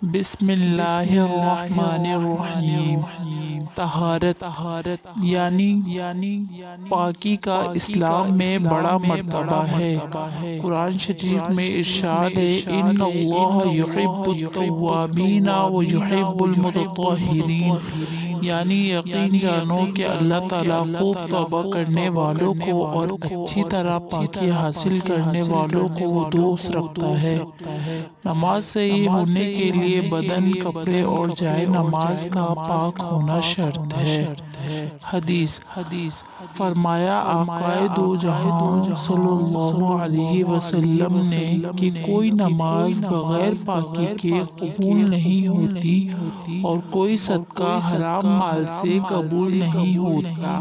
بسم اللہ الرحمن الرحیم۔ طہارت یعنی پاکی کا اسلام میں بڑا مرتبہ ہے۔ قرآن شریف میں ارشاد ہے ان اللہ یحب التوابین و یحب المتطہرین، یعنی یقین جانو کہ اللہ تعالیٰ خوب توبہ کرنے والوں کو اور اچھی طرح پاکی حاصل کرنے والوں کو وہ دوست رکھتا ہے۔ نماز صحیح ہونے کے لیے بدن، کپڑے اور جائے نماز کا پاک ہونا شرط ہے۔ حدیث فرمایا آقا دو جہاں صلی اللہ علیہ وسلم نے کہ کوئی نماز بغیر پاکی کے قبول نہیں ہوتی اور کوئی صدقہ حرام مال سے قبول نہیں ہوتا۔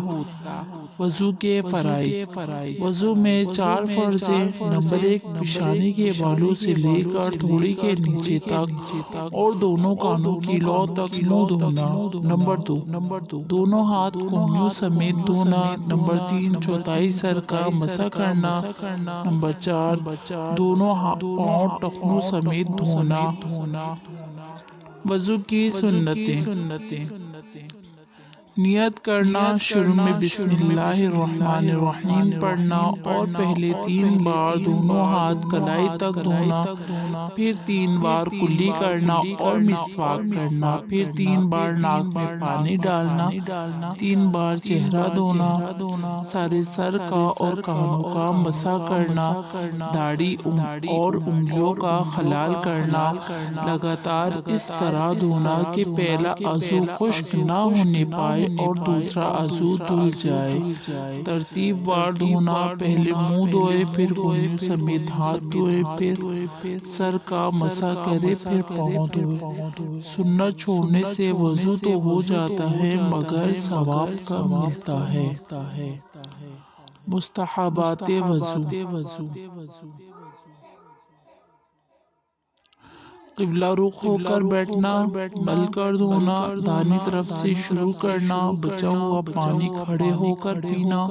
وضو کے فرائض۔ وضو میں 4 فرض ہیں۔ نمبر 1 پیشانی کے بالوں سے لے کر تھوڑی کے نیچے تک اور دونوں کانوں کی لو تک منہ دھونا۔ نمبر 2 دونوں ہاتھ کونیوں سمیت دھونا۔ نمبر 3 چوتھائی سر کا مسح کرنا۔ نمبر 4 دونوں پاؤں ٹخنوں سمیت دھونا۔ وضو کی سنتیں۔ نیت کرنا، شروع میں بسم اللہ الرحمن الرحیم پڑھنا اور پہلے 3 بار دونوں ہاتھ کلائی تک دھونا، پھر 3 بار کلی کرنا اور مسواک کرنا، پھر 3 بار ناک میں پانی ڈالنا، 3 بار چہرہ دھونا، سارے سر کا اور کانوں کا مسح کرنا، داڑھی اور انگلیوں کا خلال کرنا، لگاتار اس طرح دھونا کہ پہلا عضو خشک نہ ہونے پائے اور دوسرا عضو دھل جائے۔ ترتیب وار دھونا، پہلے منہ دھوئے، پھر کونیوں سمیت ہاتھ دھوئے، پھر سر کا مسح کرے، پھر پاؤں دھوئے۔ سنت چھوڑنے سے وضو تو ہو جاتا ہے مگر ثواب کم ملتا ہے۔ مستحبات وضو۔ قبلہ رخ ہو کر بیٹھنا، مل کر دھونا، دائیں طرف سے شروع کرنا، بچا ہوا پانی کھڑے ہو کر پینا،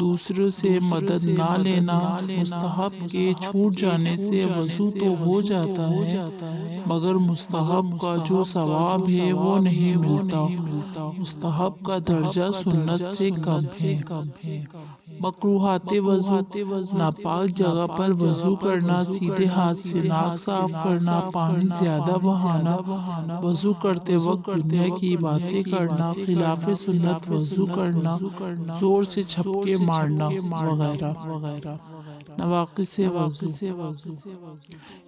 دوسروں سے مدد نہ لینا۔ مستحب کے چھوٹ جانے سے وضو تو ہو جاتا ہے مگر مستحب کا جو ثواب ہے وہ نہیں ملتا۔ مستحب کا درجہ سنت سے کم ہے۔ مکروہات وضو۔ ناپاک جگہ پر وضو کرنا، سیدھے ہاتھ سے ناک صاف کرنا، پانی زیادہ بہانا، وضو کرتے وقت دنیا کی باتیں کرنا، خلاف سنت وضو کرنا، زور سے چھپکے مارنا وغیرہ۔ نواقص وضو۔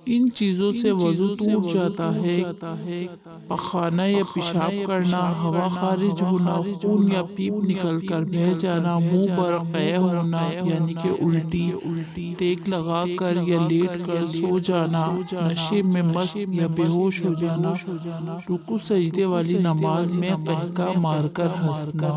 ان چیزوں سے وضو ٹوٹ جاتا ہے: پخانا یا پیشاب کرنا، ہوا خارج ہونا، خون یا پیپ نکل کر بہہ جانا، منہ پر قے ہونا یعنی کہ الٹی، ٹیک لگا کر یا لیٹ کر سو جانا، نشے میں مست یا بے ہوش ہو جانا، رکوع سجدے والی نماز میں قہقہ مار کر ہنسنا۔